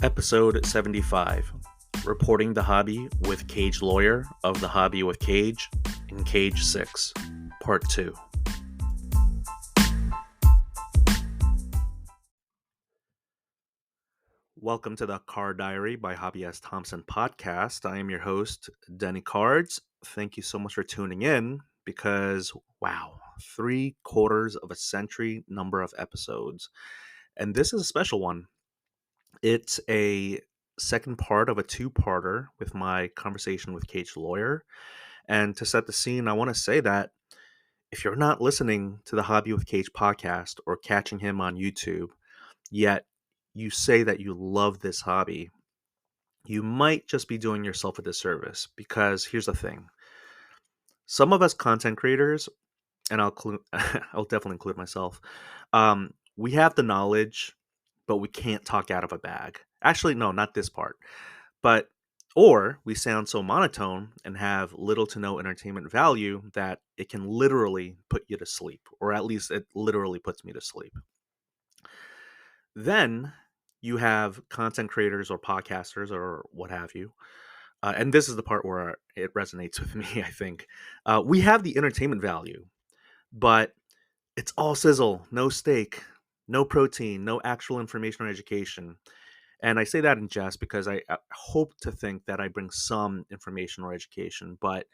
Episode 75, Reporting the Hobby with Cage Lawyer of The Hobby with Cage in Cage 6, Part 2. Welcome to the Card Diary by Hobby S. Thompson podcast. I am your host, Denny Cards. Thank you so much for tuning in because, wow, 3/4 of a century number of episodes. And this is a special one. It's a second part of a two-parter with my conversation with Cage Lawyer. And to set the scene, I want to say that if you're not listening to the Hobby with Cage podcast or catching him on YouTube, yet you say that you love this hobby, you might just be doing yourself a disservice because here's the thing. Some of us content creators, and I'll definitely include myself, we have the knowledge, but we can't talk out of a bag. Actually, no, not this part. But or we sound so monotone and have little to no entertainment value that it can literally put you to sleep, or at least it literally puts me to sleep. Then you have content creators or podcasters or what have you. And this is the part where it resonates with me, I think. We have the entertainment value, but it's all sizzle, no steak, no protein, no actual information or education. And I say that in jest because I hope to think that I bring some information or education, but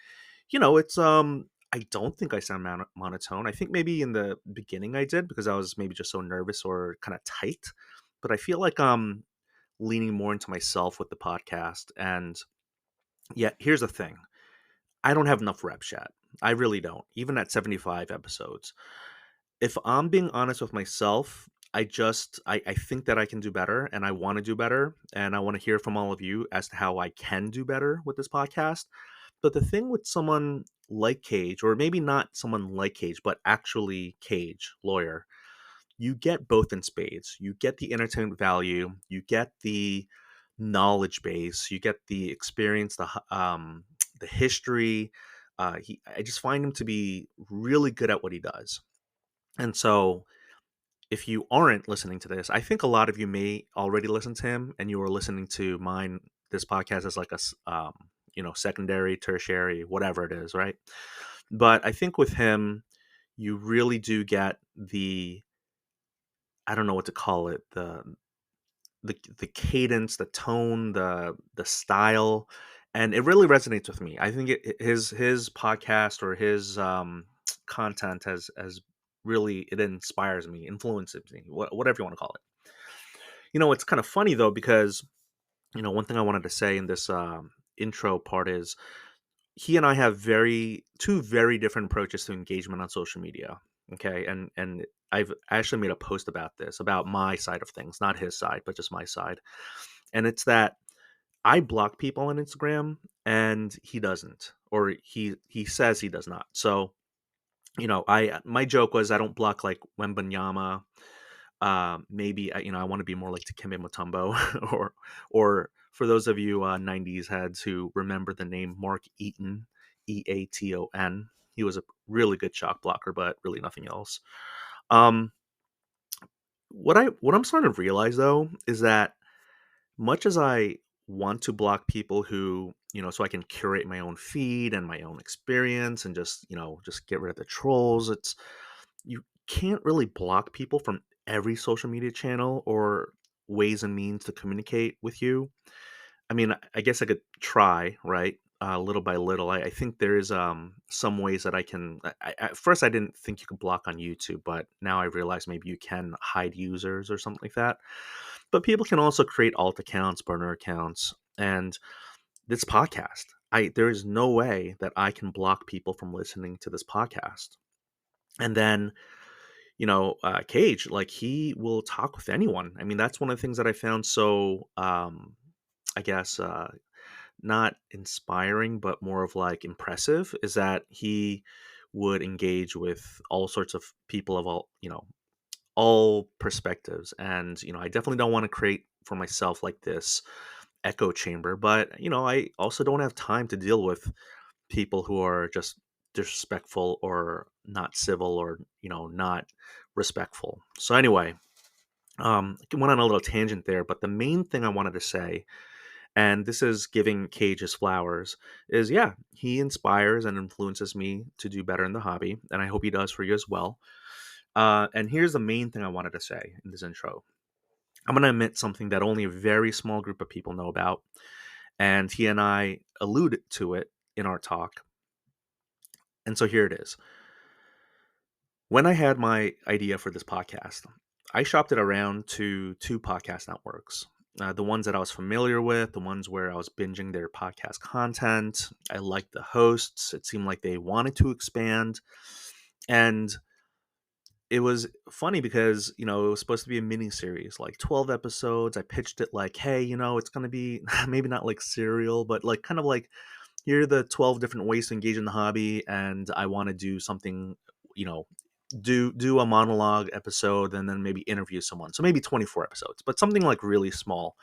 I don't think I sound monotone. I think maybe in the beginning I did because I was maybe just so nervous or kind of tight, but I feel like I'm leaning more into myself with the podcast. And yet, here's the thing: I don't have enough reps yet. I really don't, even at 75 episodes. If I'm being honest with myself, I think that I can do better and I want to do better. And I want to hear from all of you as to how I can do better with this podcast. But the thing with someone like Cage, or maybe not someone like Cage, but actually Cage, Lawyer, you get both in spades. You get the entertainment value, you get the knowledge base, you get the experience, the history. I just find him to be really good at what he does. And so if you aren't listening to this, I think a lot of you may already listen to him, and you are listening to this podcast as like secondary, tertiary, whatever it is, right? But I think with him, you really do get I don't know what to call it, the cadence, the tone, the style, and it really resonates with me. I think his podcast or his content has really it inspires me, influences me, whatever you want to call it. It's kind of funny though because one thing I wanted to say in this intro part is he and I have two very different approaches to engagement on social media. Okay, and I've actually made a post about this, about my side of things, not his side, but just my side. And it's that I block people on Instagram and he doesn't, or he says he does not. So, I my joke was I don't block like Wembanyama. Maybe I want to be more like Dikembe Mutombo, or for those of you 90s heads who remember the name Mark Eaton, Eaton. He was a really good shot blocker, but really nothing else. Um, what I'm starting to realize though is that much as I want to block people who, so I can curate my own feed and my own experience and just get rid of the trolls, you can't really block people from every social media channel or ways and means to communicate with you. I mean, I guess I could try, right? Little by little. I think there is some ways that I can. At first, I didn't think you could block on YouTube, but now I realize maybe you can hide users or something like that. But people can also create alt accounts, burner accounts, and this podcast. There is no way that I can block people from listening to this podcast. And then Cage, like he will talk with anyone. I mean, that's one of the things that I found so, I guess, not inspiring, but more of like impressive is that he would engage with all sorts of people of all perspectives. And, I definitely don't want to create for myself like this echo chamber, but, I also don't have time to deal with people who are just disrespectful or not civil or not respectful. So anyway, I went on a little tangent there, but the main thing I wanted to say, and this is giving Cage his flowers, is yeah, he inspires and influences me to do better in the hobby, and I hope he does for you as well. And here's the main thing I wanted to say in this intro. I'm going to admit something that only a very small group of people know about, and he and I alluded to it in our talk. And so here it is. When I had my idea for this podcast, I shopped it around to two podcast networks. The ones that I was familiar with, the ones where I was binging their podcast content. I liked the hosts. It seemed like they wanted to expand. And it was funny because, it was supposed to be a mini series, like 12 episodes. I pitched it like, hey, it's going to be maybe not like serial, but like kind of like here are the 12 different ways to engage in the hobby. And I want to do something, you know, do a monologue episode and then maybe interview someone. So maybe 24 episodes, but something like really small.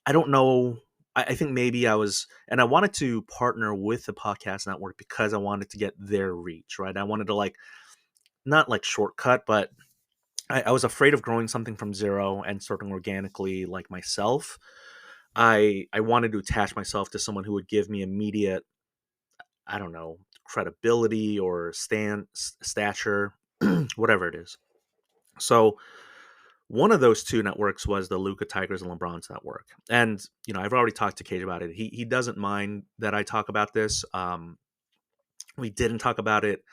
I don't know. I think maybe and I wanted to partner with the podcast network because I wanted to get their reach, right? I wanted to like, not like shortcut, but I was afraid of growing something from zero and starting organically like myself. I wanted to attach myself to someone who would give me immediate, I don't know, credibility or stature, whatever it is. So one of those two networks was the Luca Tigers and LeBron's network. And, I've already talked to Cage about it. He doesn't mind that I talk about this. We didn't talk about it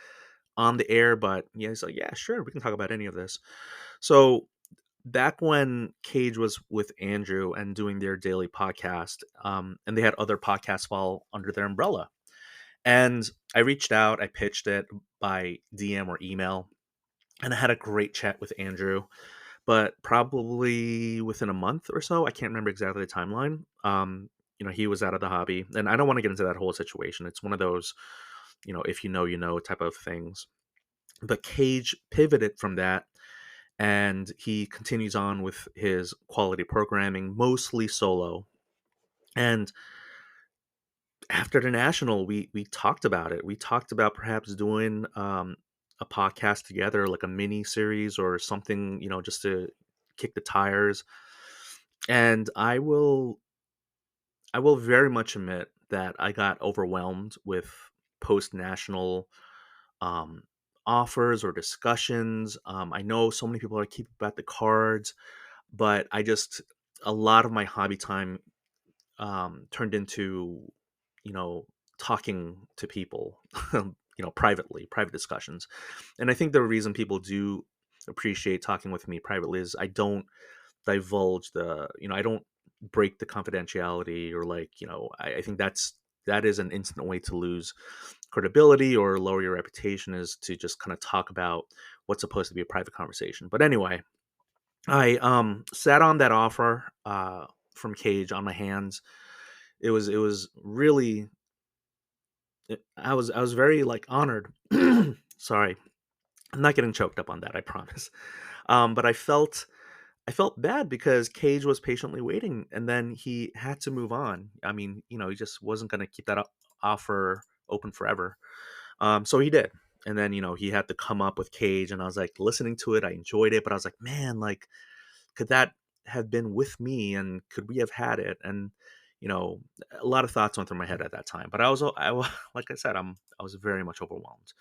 on the air, but yeah, he's like, yeah, sure, we can talk about any of this. So back when Cage was with Andrew and doing their daily podcast, and they had other podcasts fall under their umbrella. And I reached out, I pitched it by DM or email, and I had a great chat with Andrew. But probably within a month or so, I can't remember exactly the timeline. He was out of the hobby, and I don't want to get into that whole situation. It's one of those, if you know type of things. But Cage pivoted from that, and he continues on with his quality programming, mostly solo. And after the national, we talked about it. We talked about perhaps doing a podcast together, like a mini series or something, just to kick the tires. And I will very much admit that I got overwhelmed with post national um, offers or discussions. I know so many people are keeping about the cards, but a lot of my hobby time turned into, you know, talking to people, privately, private discussions. And I think the reason people do appreciate talking with me privately is I don't divulge I don't break the confidentiality or like, I think that is an instant way to lose credibility or lower your reputation, is to just kind of talk about what's supposed to be a private conversation. But anyway, I sat on that offer from Cage on my hands. It was really I was very like honored. Sorry, I'm not getting choked up on that, I promise. But I felt bad because Cage was patiently waiting, and then he had to move on. I mean, he just wasn't going to keep that offer open forever. So he did, and then he had to come up with Cage, and I was like listening to it. I enjoyed it, but I was like, man, like, could that have been with me, and could we have had it? And you know, a lot of thoughts went through my head at that time. But like I said, I was very much overwhelmed.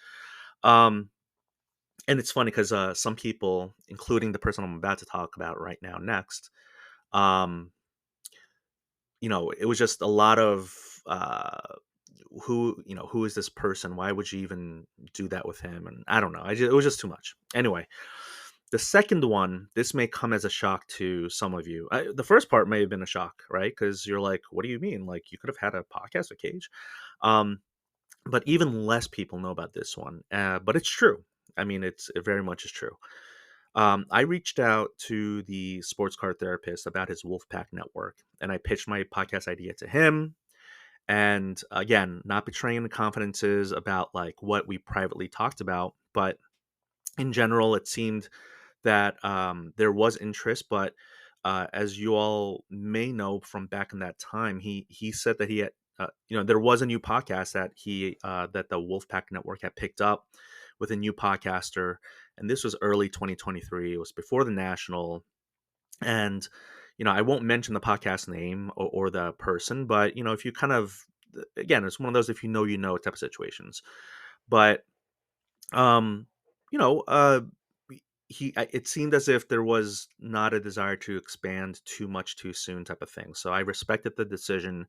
Um, and it's funny because some people, including the person I'm about to talk about right now next, um, it was just a lot of who is this person? Why would you even do that with him? And I don't know. It was just too much. Anyway, the second one, this may come as a shock to some of you. The first part may have been a shock, right? Because you're like, what do you mean? Like, you could have had a podcast with Cage. Um, but even less people know about this one. But it's true. I mean, it very much is true. I reached out to the sports card therapist about his Wolfpack network, and I pitched my podcast idea to him. And again, not betraying the confidences about like what we privately talked about, but in general, it seemed that there was interest. But as you all may know from back in that time, he said that he had, there was a new podcast that the Wolfpack Network had picked up with a new podcaster, and this was early 2023. It was before the national, And I won't mention the podcast name or the person, but if you kind of, again, it's one of those if you know type of situations. But um, you know, it seemed as if there was not a desire to expand too much too soon type of thing. So I respected the decision.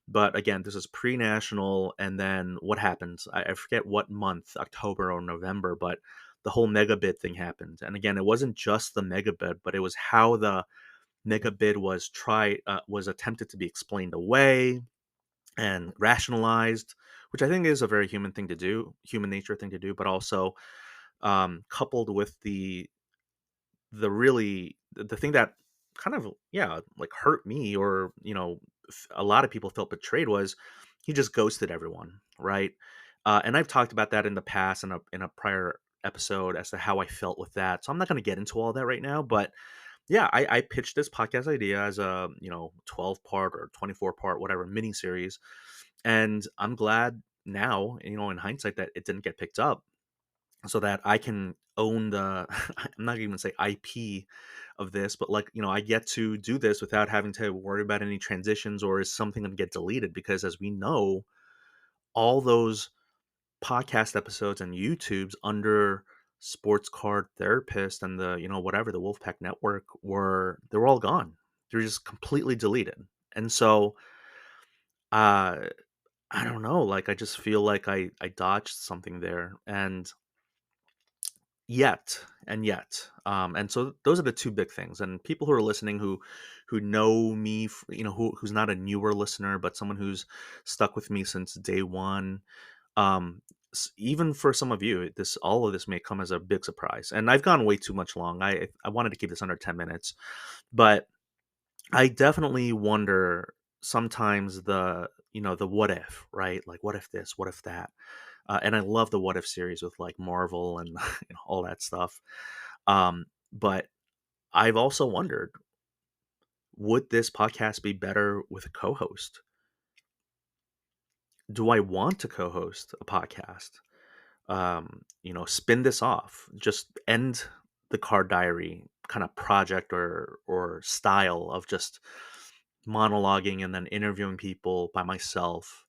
But again, this is pre-national, and then what happens? I forget what month, October or November, but the whole megabid thing happened. And again, it wasn't just the megabid, but it was how the megabid was attempted to be explained away and rationalized, which I think is a very human thing to do, human nature thing to do, but also coupled with the thing that kind of, yeah, like hurt me, or a lot of people felt betrayed, was he just ghosted everyone, right? And I've talked about that in the past in a prior episode as to how I felt with that, so I'm not going to get into all that right now. But yeah, I pitched this podcast idea as a 12 part or 24 part, whatever, mini series, and I'm glad now, in hindsight, that it didn't get picked up, so that I can own the I'm not even gonna say IP of this, but like, I get to do this without having to worry about any transitions, or is something gonna get deleted, because as we know, all those podcast episodes and YouTubes under Sports Card Therapist and the, whatever, the Wolfpack Network, they were all gone. They're just completely deleted. And so uh I don't know, like I just feel like I dodged something there. And so those are the two big things. And people who are listening, who know me, who's not a newer listener, but someone who's stuck with me since day one, um even for some of you, all of this may come as a big surprise. And I've gone way too much long. I wanted to keep this under 10 minutes, but I definitely wonder sometimes the what if, right? Like, what if this, what if that? And I love the what if series with like Marvel and all that stuff. But I've also wondered, would this podcast be better with a co-host? Do I want to co-host a podcast? Spin this off, just end the Card Diary kind of project or style of just monologuing and then interviewing people by myself.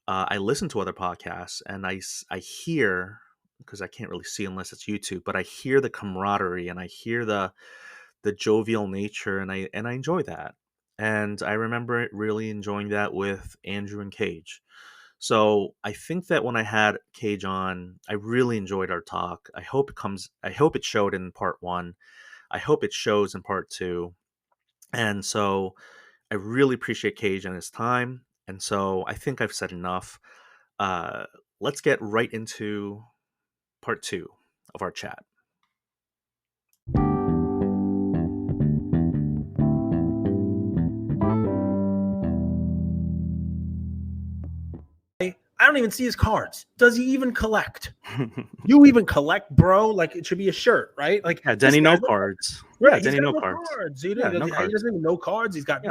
I listen to other podcasts, and I hear, because I can't really see unless it's YouTube, but I hear the camaraderie and I hear the jovial nature, and I enjoy that. And I remember really enjoying that with Andrew and Cage. So I think that when I had Cage on, I really enjoyed our talk. I hope it showed in part one. I hope it shows in part two. And so I really appreciate Cage and his time. And so I think I've said enough. Uh, let's get right into part two of our chat. I don't even see his cards. Does he even collect? You even collect, bro? Like, it should be a shirt, right? Like, Yeah, Denny no cards. Right, Denny no cards. He Yeah, no cards. doesn't even know cards. He's got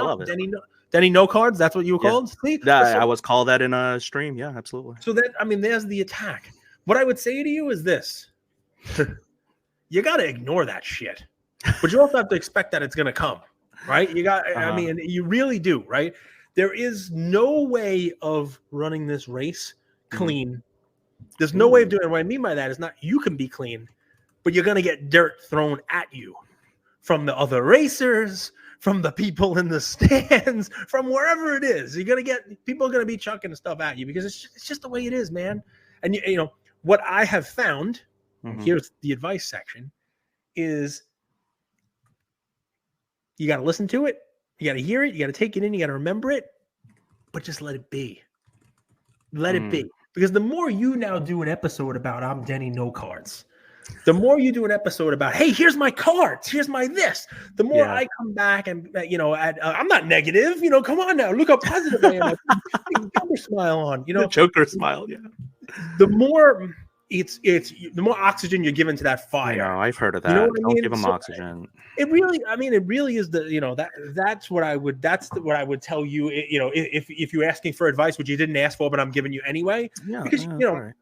Denny no cards. That's what you were called. See, I was called that in a stream. Yeah, absolutely. So there's the attack. What I would say to you is this: you got to ignore that shit, but you also have to expect that it's going to come, right? You got. I mean, you really do, right? There is no way of running this race clean. Mm-hmm. There's no way of doing it. What I mean by that is not you can be clean, but you're going to get dirt thrown at you from the other racers, from the people in the stands, from wherever it is. People are going to be chucking stuff at you because it's just the way it is, man. And you know what I have found, here's the advice section, is you got to listen to it. You got to hear it. You got to take it in. You got to remember it, but just let it be. Let it be. Because the more you now do an episode about I'm Denny no cards, the more you do an episode about, hey, here's my cards, here's my this, the more I come back and, I'm not negative, come on now, look how positive I am. Joker smile on, Joker smile, yeah. The more the more oxygen you're given to that fire. I've heard of that. Don't give them oxygen. It really is that's what I would tell you, if you're asking for advice, which you didn't ask for, but I'm giving you anyway. Yeah. Because, right.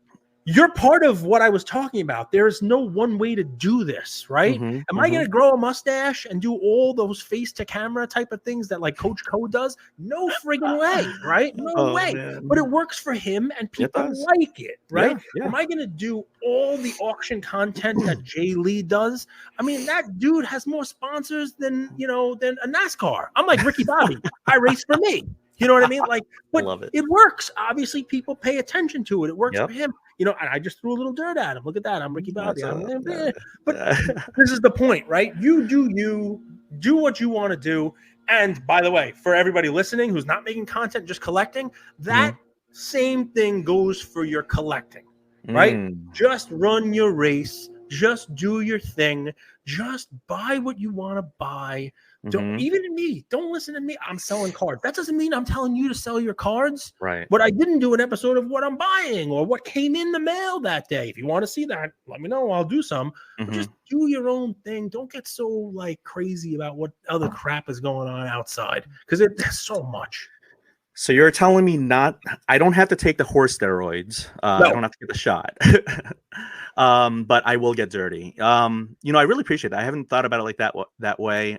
you're part of what I was talking about. There's no one way to do this, right? Mhm, Am I going mhm. to grow a mustache and do all those face to camera type of things that like Coach Code does? No friggin' way, right? No Oh, way. But it man. works for him and It people does. like it, right? Yeah, yeah. Am I going to do all the auction content that Jay Lee does? I mean, that dude has more sponsors than, than a NASCAR. I'm like Ricky Bobby. I race for me. You know what I mean? Like, I but love it. it works. Obviously, people pay attention to it. It works for Yep. him. And I just threw a little dirt at him. Look at that. I'm Ricky That's Bobby. a But this is the point, right? You do what you want to do. And by the way, for everybody listening who's not making content, just collecting, that Mhm. same thing goes for your collecting, right? Mm. Just run your race. Just do your thing. Just buy what you want to buy. Don't Mhm. even me. Don't listen to me. I'm selling cards. That doesn't mean I'm telling you to sell your cards. Right. But I didn't do an episode of what I'm buying or what came in the mail that day. If you want to see that, let me know. I'll do some. But just Mhm. do your own thing. Don't get so like crazy about what other crap is going on outside because there's so much. So you're telling me I don't have to take the horse steroids. I No, don't have to get the shot. But I will get dirty. I really appreciate that. I haven't thought about it like that way.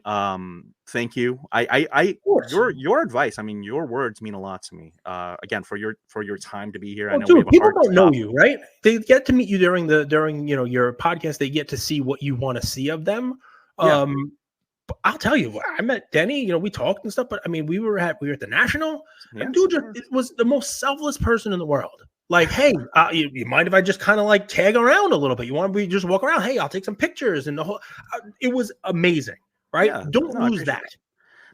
Thank you. of course. Your advice, I mean, your words mean a lot to me. Again, for your time to be here. I Well, know we have dude, a people hard don't know stop. you, right? They get to meet you during your podcast. They get to see what you want to see of them. Yeah. But I'll tell you, I met Denny. We talked and stuff. But I mean, we were at the National, and Yes, dude, of course. it was the most selfless person in the world. Like, hey, you mind if I just kind of like tag around a little bit? You want me to just walk around? Hey, I'll take some pictures and the whole. It was amazing, right? Yeah. Don't No, I lose appreciate that. it.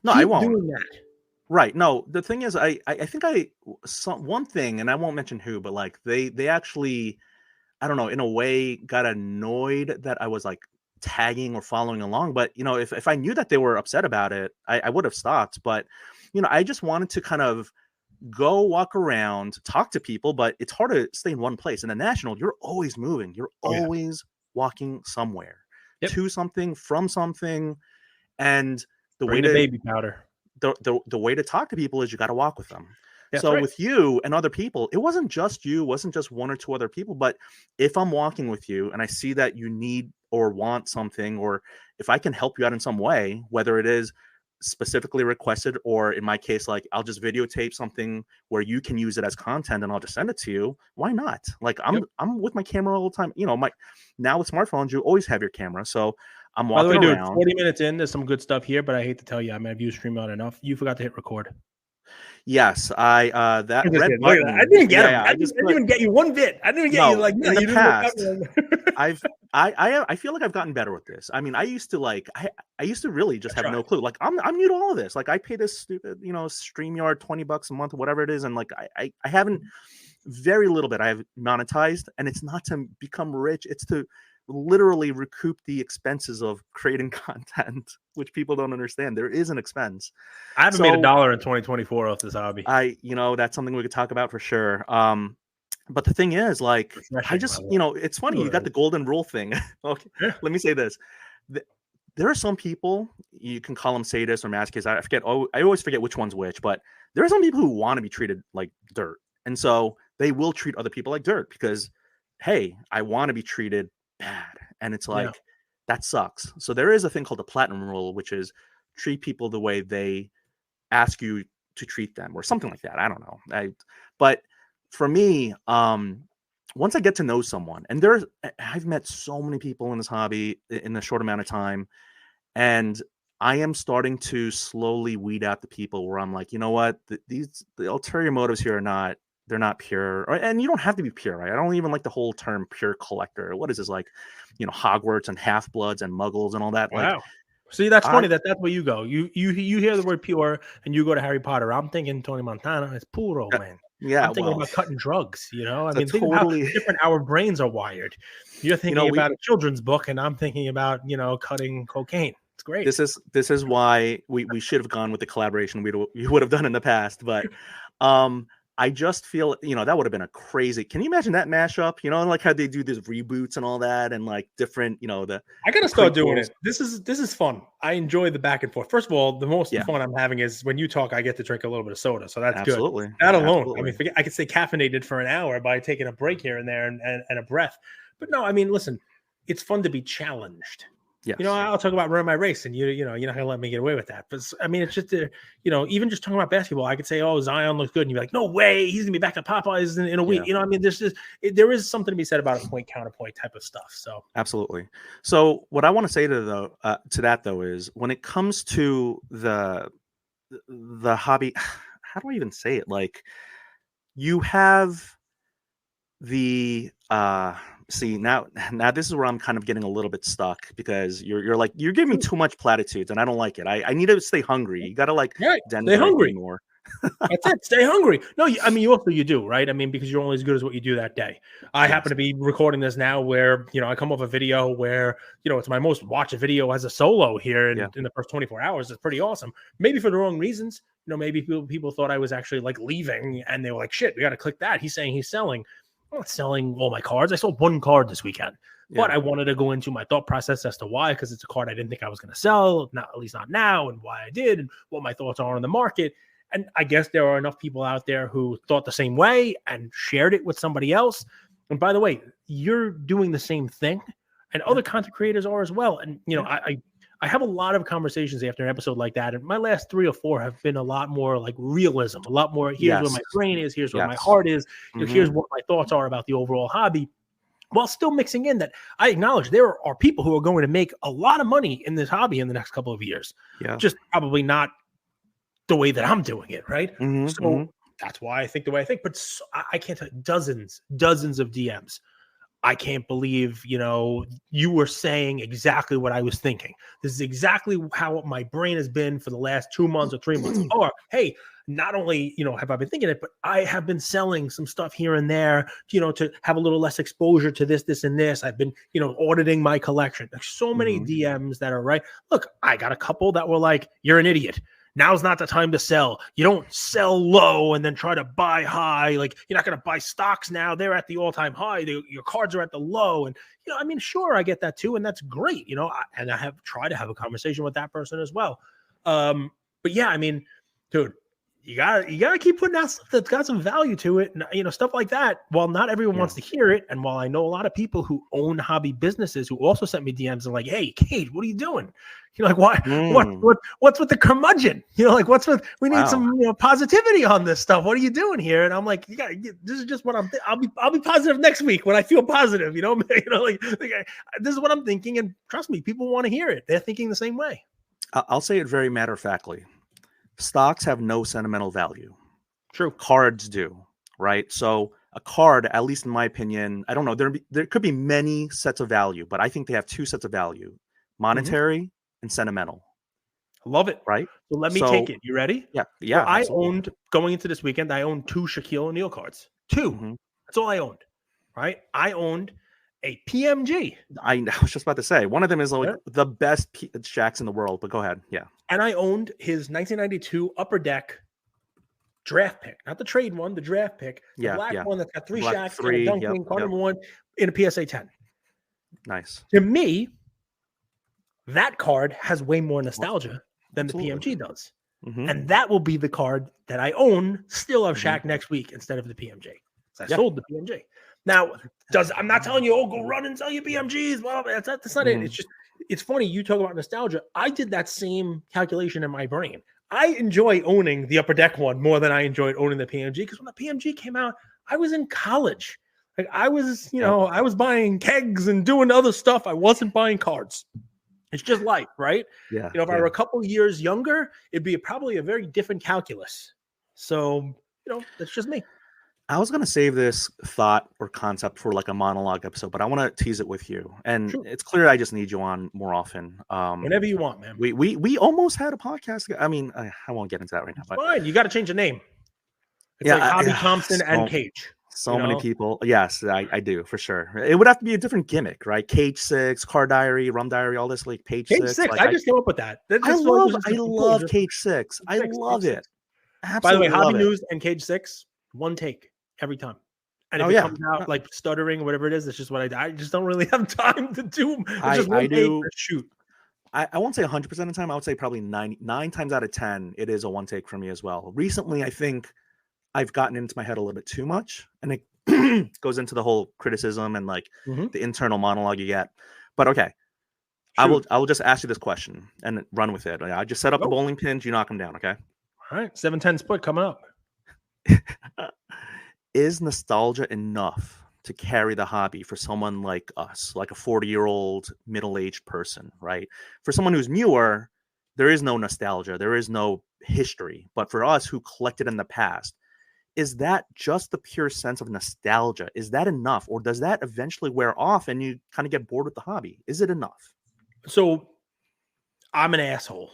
No, I Keep won't. doing that. Right. No, the thing is, I think one thing, and I won't mention who, but like they actually, I don't know, in a way got annoyed that I was like tagging or following along. But if I knew that they were upset about it, I would have stopped. But I just wanted to kind of go walk around, talk to people, but it's hard to stay in one place. In the National, you're always moving, you're Oh yeah. always walking somewhere Yep. to something, from something. And the way Bring the to baby powder. the way to talk to people is you got to walk with them. That's So right. with you and other people, it wasn't just you, wasn't just one or two other people, but if I'm walking with you and I see that you need or want something, or if I can help you out in some way, whether it is specifically requested, or in my case, like I'll just videotape something where you can use it as content and I'll just send it to you. Why not? Like Yep. I'm with my camera all the time. My now with smartphones, you always have your camera. So I'm By the way, walking dude, around. 40 minutes in, there's some good stuff here, but I hate to tell you, I might have used StreamYard enough. You forgot to hit record. Yes, I that I'm just red kidding. Look at that. I button. didn't get Yeah, him. yeah. I I didn't, just I didn't put even get you one bit. I didn't even get you no like, no, in the you didn't look up. past. I've I feel like I've gotten better with this. I mean, I used to I used to really just That's have no right. clue. Like I'm new to all of this. Like I pay this stupid, StreamYard $20 a month or whatever it is, and like I haven't very little bit I have monetized, and it's not to become rich. It's to literally recoup the expenses of creating content, which people don't understand. There is an expense. I haven't made a So dollar in 2024 off this hobby. that's something we could talk about for sure. But the thing is, like, I Refreshing, by just, the way. it's funny. You got Really. the golden rule thing. Okay, Yeah. let me say this. Th- There are some people, you can call them sadists or masochists. I forget. Oh, I always forget which one's which. But there are some people who want to be treated like dirt, and so they will treat other people like dirt because, hey, I want to be treated bad, and it's Yeah. like that sucks. So there is a thing called the platinum rule, which is treat people the way they ask you to treat them or something like that. I don't know. But for me, once I get to know someone, and I've met so many people in this hobby in a short amount of time, and I am starting to slowly weed out the people where I'm like, you know what, the ulterior motives here they're not pure, and you don't have to be pure, right? I don't even like the whole term pure collector. What is this like, Hogwarts and half bloods and muggles and all that? Like, Wow. See, that's I funny that's where you go. You hear the word pure and you go to Harry Potter. I'm thinking Tony Montana is puro, man. yeah, I'm thinking well, about cutting drugs, I the mean, think of how totally, different our brains are wired. You're thinking we about a children's book, and I'm thinking about, cutting cocaine. It's great. this is why we should have gone with the collaboration we would have done in the past. But um I just feel, that would have been a crazy. Can you imagine that mashup? Like how they do these reboots and all that, and like different, I the gotta start doing prequels. it. This is fun. I enjoy the back and forth. First of all, the most Yeah, fun I'm having is when you talk, I get to drink a little bit of soda, so that's good. absolutely, That alone, I absolutely. mean, forget I could stay caffeinated for an hour by taking a break here and there and a breath. But no, I mean, listen, it's fun to be challenged. Yes. I'll talk about running my race, and you're not gonna let me get away with that. But I mean, it's just even just talking about basketball, I could say, "Oh, Zion looks good," and you're like, "No way, he's gonna be back at Popeyes in a week." Yeah. I mean, there is something to be said about a point counterpoint type of stuff. So Absolutely. So what I want to say to that though is when it comes to the hobby, how do I even say it? Like you have the see now this is where I'm kind of getting a little bit stuck because you're giving me too much platitudes and I don't like it. I need to stay hungry. You got to like right, stay denigrate me hungry. more. That's it. Stay hungry. No, I mean, you do, right? I mean, because you're only as good as what you do that day. I happen Yes. to be recording this now where, I come off a video where, it's my most watched video as a solo here Yeah. in the first 24 hours. It's pretty awesome. Maybe for the wrong reasons. Maybe people thought I was actually like leaving and they were like, shit, we got to click that. He's saying he's selling. I'm not selling all my cards. I sold one card this weekend. Yeah. But I wanted to go into my thought process as to why, because it's a card I didn't think I was going to sell, not at least not now, and why I did, and what my thoughts are on the market. And I guess there are enough people out there who thought the same way and shared it with somebody else. And by the way, you're doing the same thing, and Yeah. other content creators are as well. And Yeah. I have a lot of conversations after an episode like that, and my last 3 or 4 have been a lot more like realism, a lot more. Here's where Yes. my brain is. Here's where my Yes. heart is. Hmm. Here's what my thoughts are about the overall hobby. While still mixing in that I acknowledge there are people who are going to make a lot of money in this hobby in the next couple of years. Yeah. Just probably not the way that I'm doing it, right? Hmm. So Hmm. that's why I think the way I think. But I can't tell you, dozens of DMs. I can't believe, you were saying exactly what I was thinking. This is exactly how my brain has been for the last 2 months or 3 months. Or, hey, not only, have I been thinking it, but I have been selling some stuff here and there, to have a little less exposure to this, and this. I've been, auditing my collection. There's so many Hmm. DMs that are right. Look, I got a couple that were like, you're an idiot. Now's not the time to sell. You don't sell low and then try to buy high. Like you're not going to buy stocks now. They're at the all-time high. Your cards are at the low. And, I mean, sure, I get that too. And that's great, and I have tried to have a conversation with that person as well. But yeah, I mean, dude, you gotta keep putting out stuff that's got some value to it. And, stuff like that. While not everyone Yeah. wants to hear it. And while I know a lot of people who own hobby businesses who also sent me DMs and like, hey, Cage, what are you doing? Like, why? Mm. What's with the curmudgeon? Like, what's with? We need Wow. some, positivity on this stuff. What are you doing here? And I'm like, this is just what I'll be positive next week when I feel positive. Like this is what I'm thinking. And trust me, people want to hear it. They're thinking the same way. I'll say it very matter of factly. Stocks have no sentimental value. True. Cards do, right? So a card, at least in my opinion, I don't know. There could be many sets of value, but I think they have 2 sets of value: Mm-hmm. monetary and sentimental, Love it. right? So let me take So it. You ready? yeah, So yeah, I absolutely. owned going into this weekend. I owned 2 Shaquille O'Neal cards. 2. Hmm. That's all I owned. Right. I owned a PMG. I was just about to say one of them is like Right? the best Shacks in the world, but go ahead. Yeah, And I owned his 1992 Upper Deck draft pick, not the trade one, the draft pick, the yeah, black yeah. one that's got 3 Black Shaqs and a 3. Yep, dunking, card yep. number 1 in a PSA 10. Nice. To me, that card has way more Well, nostalgia than the absolutely. PMG does. Hmm. And that will be the card that I own still of Hmm. Shaq next week instead of the PMG. So I Yeah. sold the PMG. Now, I'm not telling you, go run and sell your PMGs. Well, that's not it. Hmm. It's just, it's funny. You talk about nostalgia. I did that same calculation in my brain. I enjoy owning the Upper Deck one more than I enjoyed owning the PMG because when the PMG came out, I was in college. Like I was, Yep. I was buying kegs and doing other stuff. I wasn't buying cards. It's just life, right? Yeah. If I Yeah. were a couple years younger, it'd be probably a very different calculus. So, that's just me. I was gonna save this thought or concept for like a monologue episode, but I want to tease it with you. And Sure. it's clear I just need you on more often. Whenever you want, man. We almost had a podcast. I mean, I won't get into that right now, It's but fine. You got to change the name. It's yeah, like Hobby yeah, Thompson and Cage. so many people. Yes, I do for sure. It would have to be a different gimmick, right? Cage 6, Car Diary, Rum Diary, all this like Page Cage 6. 6. Like I just came up with that. I Was love just I a cool. love Cage 6. I Cage love 6. it. By the way, Absolutely Hobby love it. News and Cage 6. One take every time. And if Oh it yeah, comes out like stuttering or whatever it is, it's just what I just don't really have time to do. It's just I one take, do. let's shoot. I won't say 100% of the time. I would say probably nine times out of 10, it is a one take for me as well. Recently, I think I've gotten into my head a little bit too much, and it goes into the whole criticism and like Mhm. the internal monologue you get. But okay, Shoot. I will just ask you this question and run with it. I just set up the Go. bowling pins, you knock them down, okay? All right. 7-10 split coming up. Is nostalgia enough to carry the hobby for someone like us, like a 40-year-old middle-aged person, right? For someone who's newer, there is no nostalgia, there is no history. But for us who collected in the past, is that just the pure sense of nostalgia? Is that enough? Or does that eventually wear off and you kind of get bored with the hobby? Is it enough? So I'm an asshole,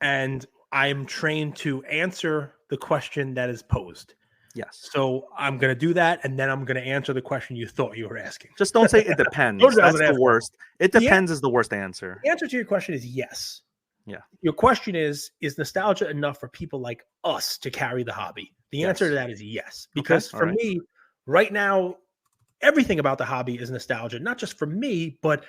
and I'm trained to answer the question that is posed. Yes. So I'm going to do that, and then I'm going to answer the question you thought you were asking. Just don't say it Told depends. you I was That's an the asshole. worst. It The depends is the worst answer. answer to your question is yes. Yeah. Your question is nostalgia enough for people like us to carry the hobby? The answer Yes. to that is yes. Okay. Because All for right. me, right now, everything about the hobby is nostalgia, not just for me, but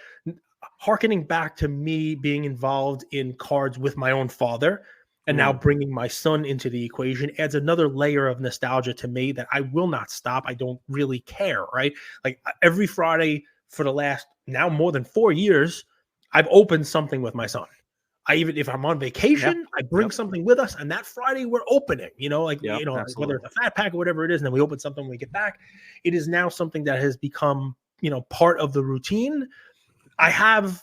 harkening back to me being involved in cards with my own father and now Mm. bringing my son into the equation adds another layer of nostalgia to me that I will not stop. I don't really care, right? Like every Friday for the last now more than 4 years, I've opened something with my son. If I'm on Yeah. vacation, I bring Yep. something with us, and that Friday we're opening, Yep. whether Absolutely. it's a fat pack or whatever it is, and then we open something when we get back. It is now something that has become, part of the routine. I have,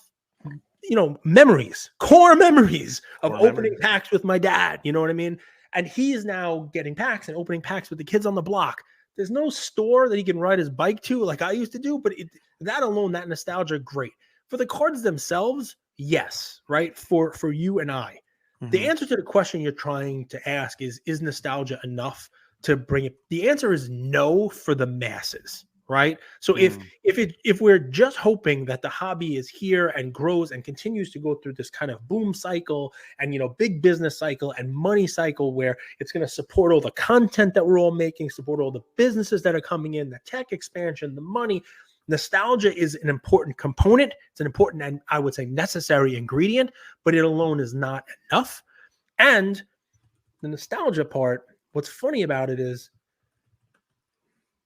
memories, core memories of Core opening memories. packs with my dad. You know what I mean? And he is now getting packs and opening packs with the kids on the block. There's no store that he can ride his bike to like I used to do, but that alone, that nostalgia, great. For the cards themselves, yes, right? For you and I. The Hmm. answer to the question you're trying to ask is nostalgia enough to bring it? The answer is no for the masses, right? So Mm. if we're just hoping that the hobby is here and grows and continues to go through this kind of boom cycle and big business cycle and money cycle where it's going to support all the content that we're all making, support all the businesses that are coming in, the tech expansion, the money, nostalgia is an important component. It's an important and I would say necessary ingredient, but it alone is not enough. And the nostalgia part, what's funny about it is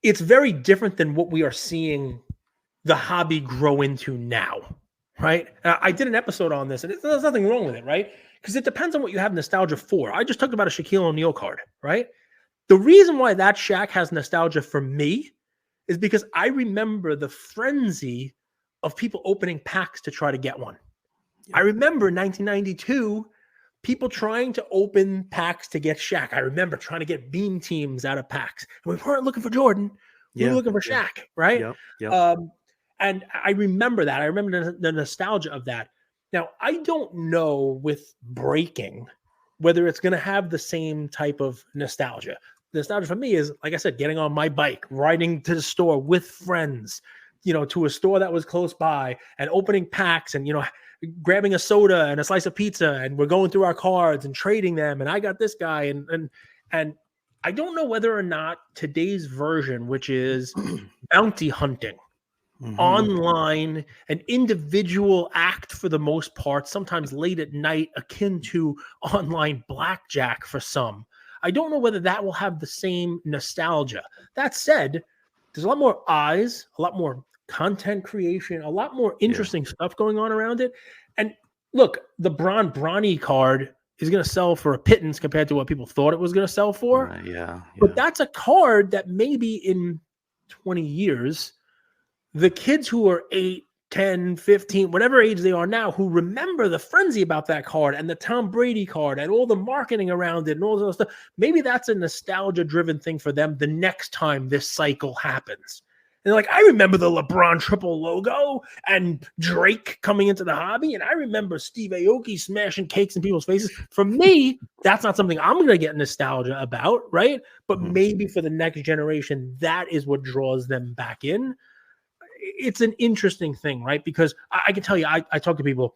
it's very different than what we are seeing the hobby grow into now, right? I did an episode on this, and there's nothing wrong with it, right? Because it depends on what you have nostalgia for. I just talked about a Shaquille O'Neal card, right? The reason why that Shaq has nostalgia for me is because I remember the frenzy of people opening packs to try to get one. I Yep. remember in 1992, people trying to open packs to get Shaq. I remember trying to get beam teams out of packs. And we weren't looking for Jordan. We were Yeah. looking for Yeah. Shaq, right? Yep. Yep. Um, and I remember that. I remember the nostalgia of that. Now, I don't know with breaking whether it's going to have the same type of nostalgia. Nostalgia for me is, like I said, getting on my bike, riding to the store with friends, to a store that was close by and opening packs and, grabbing a soda and a slice of pizza and we're going through our cards and trading them. And I got this guy and I don't know whether or not today's version, which is bounty hunting, Hmm. online, an individual act for the most part, sometimes late at night, akin to online blackjack for some. I don't know whether that will have the same nostalgia. That said, there's a lot more eyes, a lot more content creation, a lot more Yeah. interesting stuff going on around it. And look, the Bronny card is going to sell for a pittance compared to what people thought it was going to sell for. Right. Yeah. But Yeah. that's a card that maybe in 20 years the kids who are 8, 10, 15, whatever age they are now, who remember the frenzy about that card and the Tom Brady card and all the marketing around it and all those stuff, maybe that's a nostalgia driven thing for them the next time this cycle happens. And they're like, I remember the LeBron triple logo and Drake coming into the hobby. And I remember Steve Aoki smashing cakes in people's faces. For me, that's not something I'm going to get nostalgia about, right? But Mhm. maybe for the next generation, that is what draws them back in. it's an interesting thing, right? Because I can tell you, I talk to people.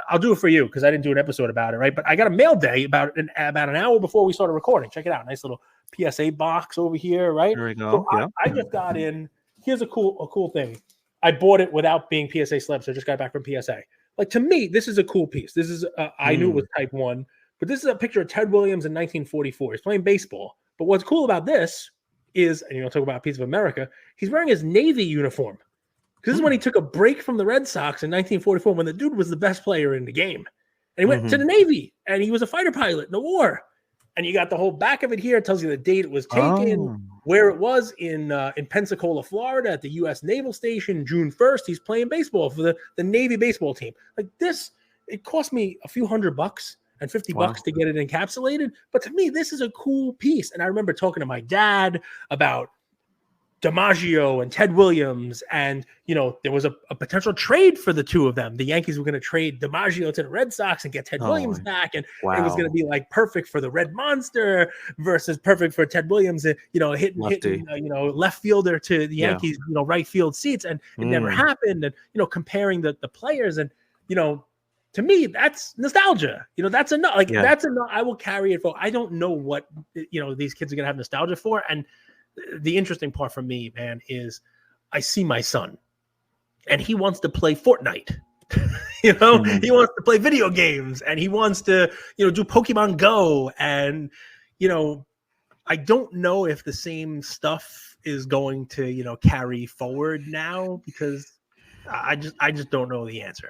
I'll do it for you because I didn't do an episode about it, right? But I got a mail day about an hour before we started recording. Check it out, nice little PSA box over here, right? There we So go. Yeah. I just got in. Here's a cool thing. I bought it without being PSA celeb, so I just got back from PSA. Like, to me, this is a cool piece. This is I knew it was Type 1, but this is a picture of Ted Williams in 1944. He's playing baseball. But what's cool about this is, and talk about a piece of America, he's wearing his Navy uniform. This is when he took a break from the Red Sox in 1944, when the dude was the best player in the game. And he went to the Navy, and he was a fighter pilot in the war. And you got the whole back of it here. It tells you the date it was taken, where it was in Pensacola, Florida, at the U.S. Naval Station, June 1st. He's playing baseball for the Navy baseball team. Like this, it cost me a few $100 and $50 to get it encapsulated. But to me, this is a cool piece. And I remember talking to my dad about DiMaggio and Ted Williams, and there was a potential trade for the two of them. The Yankees were going to trade DiMaggio to the Red Sox and get Ted Williams back, and it was going to be like perfect for the Red Monster versus perfect for Ted Williams, hitting left fielder to the Yankees, right field seats, and it never happened. And comparing the players, and to me, that's nostalgia. That's enough. Like that's enough. I will carry it for. I don't know what these kids are going to have nostalgia for, and the interesting part for me, man, is I see my son and he wants to play Fortnite. He wants to play video games, and he wants to, do Pokemon Go. And, I don't know if the same stuff is going to, carry forward now, because I just don't know the answer,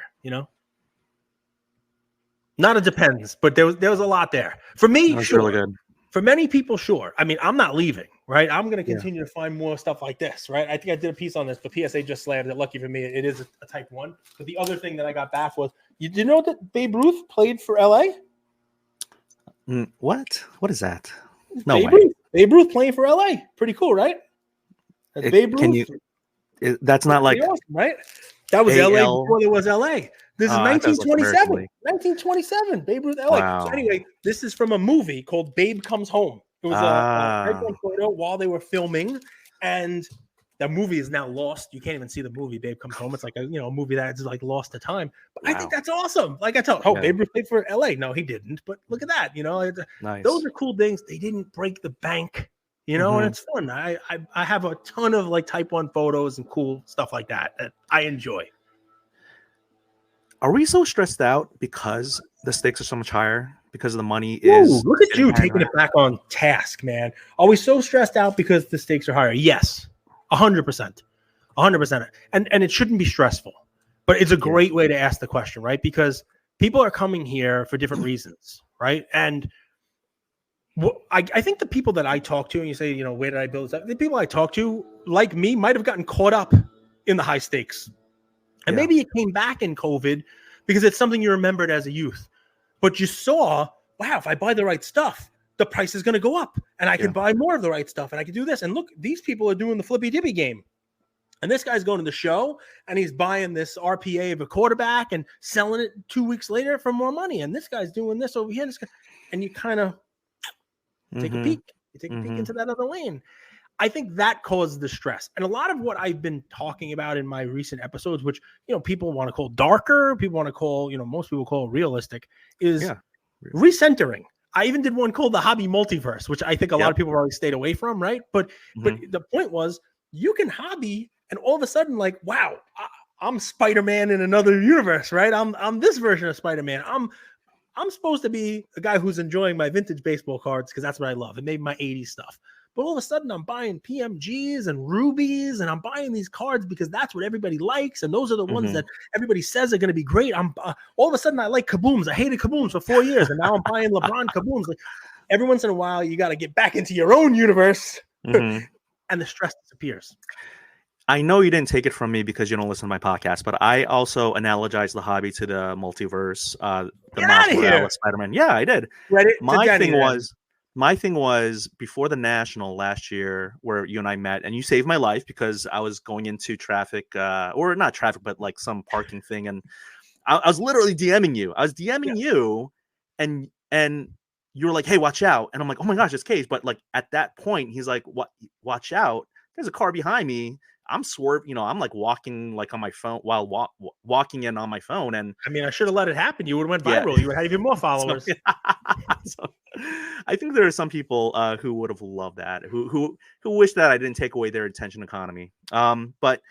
Not it depends, but there was a lot there. For me, sure. Really good. For many people, sure. I mean, I'm not leaving, right? I'm going to continue to find more stuff like this, right? I think I did a piece on this, but PSA just slammed it. Lucky for me, it is a Type 1. But the other thing that I got back was, you know that Babe Ruth played for LA? What? What is that? No Babe way. Ruth. Babe Ruth playing for LA. Pretty cool, right? That's Babe Ruth. That's not like awesome, right? That was LA before there was LA. This is 1927. 1927, Babe Ruth, LA. Wow. So anyway, this is from a movie called Babe Comes Home. It was a photo while they were filming, and the movie is now lost. You can't even see the movie Babe Comes Home. It's like a movie that's like lost to time. But I think that's awesome. Like I told, Babe Ruth played for LA. No, he didn't. But look at that. Nice. Those are cool things. They didn't break the bank. And it's fun. I have a ton of like Type 1 photos and cool stuff like that I enjoy. Are we so stressed out because the stakes are so much higher? Because the money is. Look at you taking it back on task, man. Are we so stressed out because the stakes are higher? Yes, 100%, 100%. And it shouldn't be stressful, but it's a great way to ask the question, right? Because people are coming here for different reasons, right? And I think the people that I talk to, and you say, where did I build this? The people I talk to, like me, might have gotten caught up in the high stakes. And maybe it came back in COVID because it's something you remembered as a youth. But you saw, wow, if I buy the right stuff, the price is going to go up. And I can buy more of the right stuff. And I can do this. And look, these people are doing the flippy dippy game. And this guy's going to the show, and he's buying this RPA of a quarterback and selling it 2 weeks later for more money. And this guy's doing this over here. And you kind of take a peek. You take a peek into that other lane. I think that caused the stress. And a lot of what I've been talking about in my recent episodes, which, people want to call darker, people want to call, most people call realistic, is recentering. I even did one called the hobby multiverse, which I think a lot of people already stayed away from, right? But the point was, you can hobby, and all of a sudden, like, wow, I'm Spider-Man in another universe, right? I'm this version of Spider-Man. I'm supposed to be a guy who's enjoying my vintage baseball cards because that's what I love, and maybe my 80s stuff. But all of a sudden, I'm buying PMGs and rubies, and I'm buying these cards because that's what everybody likes, and those are the ones that everybody says are going to be great. All of a sudden, I like kabooms. I hated kabooms for 4 years, and now I'm buying LeBron kabooms. Like, every once in a while, you got to get back into your own universe, and the stress disappears. I know you didn't take it from me because you don't listen to my podcast, but I also analogized the hobby to the multiverse, the Miles Morales Spider-Man. Yeah, I did. My thing was before the National last year, where you and I met, and you saved my life because I was going into traffic, or not traffic, but like some parking thing, and I was literally DMing you. I was DMing you, and you were like, "Hey, watch out!" And I'm like, "Oh my gosh, it's Cage!" But like at that point, he's like, "What? Watch out! There's a car behind me." I'm swerve, I'm like walking like on my phone while walking in on my phone, and I mean, I should have let it happen. You would have went yeah. viral. You would have even more So, followers. so I think there are some people who would have loved that, who wish that I didn't take away their attention economy. But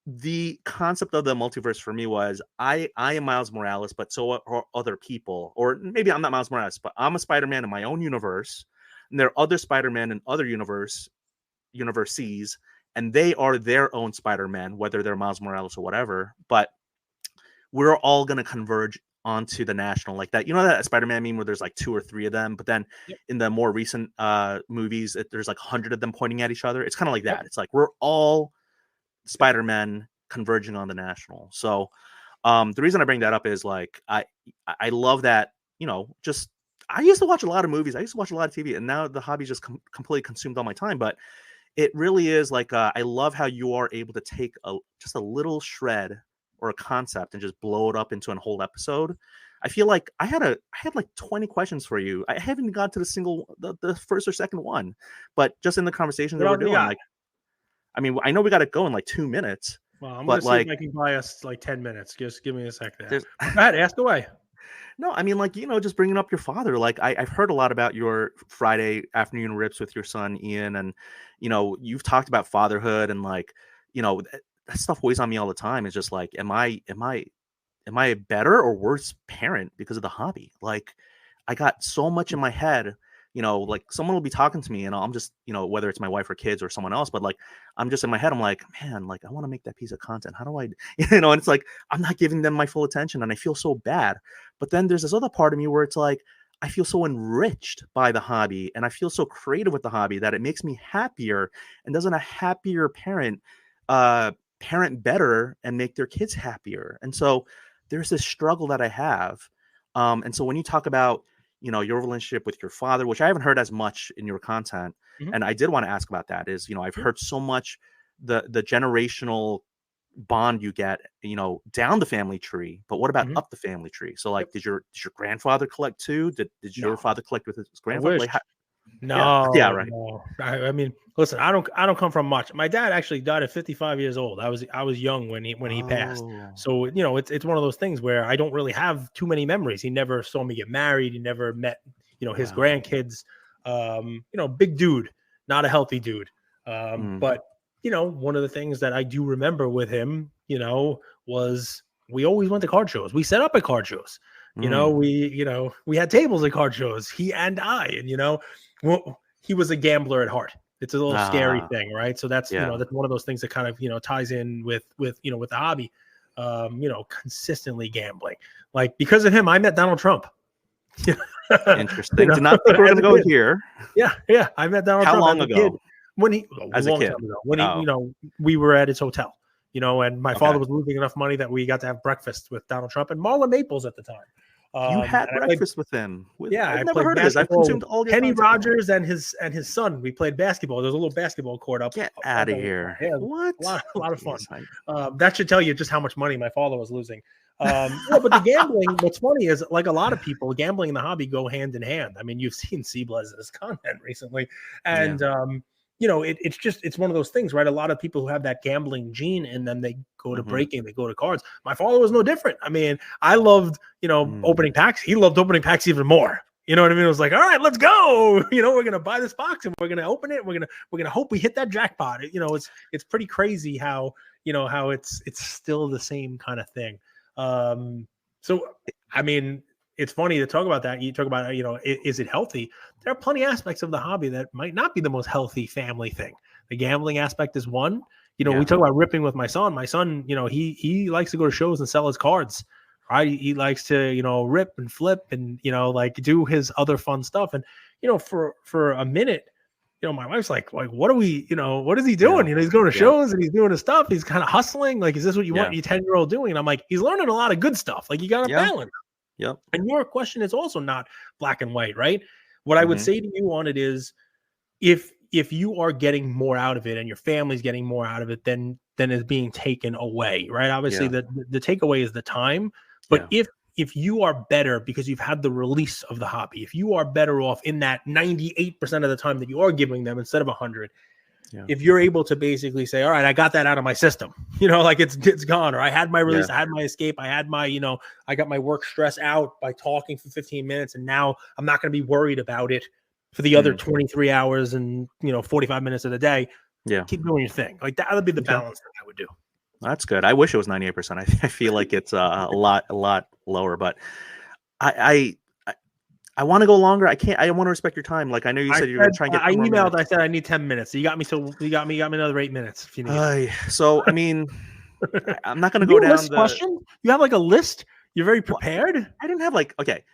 the concept of the multiverse for me was I am Miles Morales, but so are other people, or maybe I'm not Miles Morales, but I'm a Spider-Man in my own universe, and there are other Spider-Man in other universes, and they are their own Spider-Man, whether they're Miles Morales or whatever. But we're all gonna converge onto the national, like that. You know that Spider-Man meme where there's like two or three of them, but then Yep. in the more recent movies, there's like 100 of them pointing at each other. It's kind of like Yep. that. It's like we're all Yep. Spider-Man converging on the national. So the reason I bring that up is like I love that, just I used to watch a lot of movies. I used to watch a lot of TV, and now the hobby just completely consumed all my time. But it really is like I love how you are able to take just a little shred or a concept and just blow it up into a whole episode. I feel like I had like 20 questions for you. I haven't even got to the first or second one, but just in the conversations What that we're else you doing, got? like I mean, I know we got to go in like 2 minutes, Well, I'm gonna but see if like I can buy us like 10 minutes. Just give me a second. there's Go ahead, ask away. no, I mean, like, just bringing up your father. Like, I've heard a lot about your Friday afternoon rips with your son, Ian. And, you've talked about fatherhood and, like, that stuff weighs on me all the time. It's just like, am I a better or worse parent because of the hobby? Like, I got so much in my head, like someone will be talking to me and I'm just, whether it's my wife or kids or someone else, but like, I'm just in my head, I'm like, man, like, I want to make that piece of content. How do I, and it's like, I'm not giving them my full attention and I feel so bad. But then there's this other part of me where it's like, I feel so enriched by the hobby and I feel so creative with the hobby that it makes me happier. And doesn't a happier uh, parent better and make their kids happier? And so, there's this struggle that I have. And so when you talk about, your relationship with your father, which I haven't heard as much in your content, Mhm. and I did want to ask about that is, I've Sure. heard so much the generational bond you get, down the family tree, but what about Mhm. up the family tree? So Yep. like, did your grandfather collect too? Did your No, father collect with his I grandfather? wish. Like, how, yeah, yeah, No, right. no. I mean, listen, I don't come from much. My dad actually died at 55 years old. I was young when he passed. Oh, So, it's one of those things where I don't really have too many memories. He never saw me get married. He never met, his yeah. grandkids. Big dude, not a healthy dude. Mm, But one of the things that I do remember with him, was we always went to card shows. We set up at card shows. mm, We had tables at card shows, he and I, and well, he was a gambler at heart. It's a little scary ah, thing, right? So that's yeah. that's one of those things that kind of ties in with the hobby. Consistently gambling. Like, because of him, I met Donald Trump. you Interesting. Did not think we were as gonna a go kid. here. Yeah, yeah. I met Donald How Trump as long a kid ago? when he a As a long kid? time ago when he Oh, we were at his hotel. And my okay. father was losing enough money that we got to have breakfast with Donald Trump and Marla Maples at the time. You had And I played breakfast with him. Yeah, I've I never played heard of this. I've basketball with consumed all your Kenny content though. Rogers and his son. We played basketball. There's a little basketball court up Get up out of on here. yeah, What? a lot of fun. Jeez, That should tell you just how much money my father was losing. But the gambling, what's funny is, like, a lot of people, gambling and the hobby go hand in hand. I mean, you've seen Seablez's content recently, yeah. and it's one of those things, right? A lot of people who have that gambling gene, and then they go to Mhm. breaking, they go to cards. My father was no different. I mean, I loved, Mm. opening packs. He loved opening packs even more. You know what I mean? It was like, all right, let's go. We're gonna buy this box and we're gonna open it. We're gonna hope we hit that jackpot. It's pretty crazy how it's still the same kind of thing. So I mean, it's funny to talk about that. You talk about, is it healthy? There are plenty of aspects of the hobby that might not be the most healthy family thing. The gambling aspect is one. We Yeah. talk about ripping with my son. My son, he likes to go to shows and sell his cards. Right? He likes to, rip and flip and, like, do his other fun stuff. And, for a minute, my wife's like, what are we, what is he Yeah. doing? He's going to Yeah. shows and he's doing his stuff. He's kind of hustling. Like, is this what you Yeah. want your 10-year-old doing? And I'm like, he's learning a lot of good stuff. Like, you got to Yeah. balance. Yep. And your question is also not black and white, right? What I would Mhm. say to you on it is, if you are getting more out of it and your family's getting more out of it than is being taken away, right? Obviously, Yeah. the takeaway is the time. But Yeah. if you are better because you've had the release of the hobby, if you are better off in that 98% of the time that you are giving them instead of 100, Yeah. if you're able to basically say, all right, I got that out of my system, like it's gone, or I had my Yeah. release, I had my escape, I had my, I got my work stress out by talking for 15 minutes, and now I'm not going to be worried about it for the other Mm. 23 hours and 45 minutes of the day. Yeah. Keep doing your thing. Like that would be the Okay. balance that I would do. That's good. I wish it was 98%. I feel like it's a lot lower, but I I, I want to go longer. I can't. I want to respect your time. Like I know you I said you're said gonna try and get I 10 more emailed. I minutes. said I need 10 minutes. So you got me another 8 minutes if you need. So I mean, I'm not gonna Do go you down list the. questions? You have like a list. You're very Well, prepared. I didn't have like okay.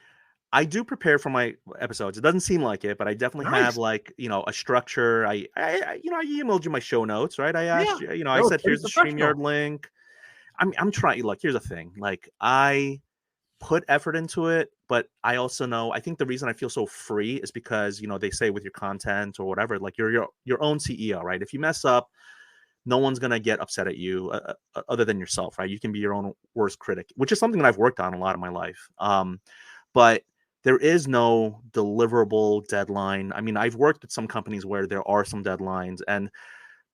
I do prepare for my episodes. It doesn't seem like it, but I definitely have Nice. like a structure. I emailed you my show notes, right? I Yeah. asked you, I That was said pretty here's the StreamYard professional. link. I'm trying. Look, here's the thing. Like I put effort into it, but I also know I think the reason I feel so free is because they say with your content or whatever, like you're your own CEO, right? If you mess up, no one's gonna get upset at you other than yourself, right? You can be your own worst critic, which is something that I've worked on a lot of my life. But there is no deliverable deadline. I mean, I've worked at some companies where there are some deadlines, and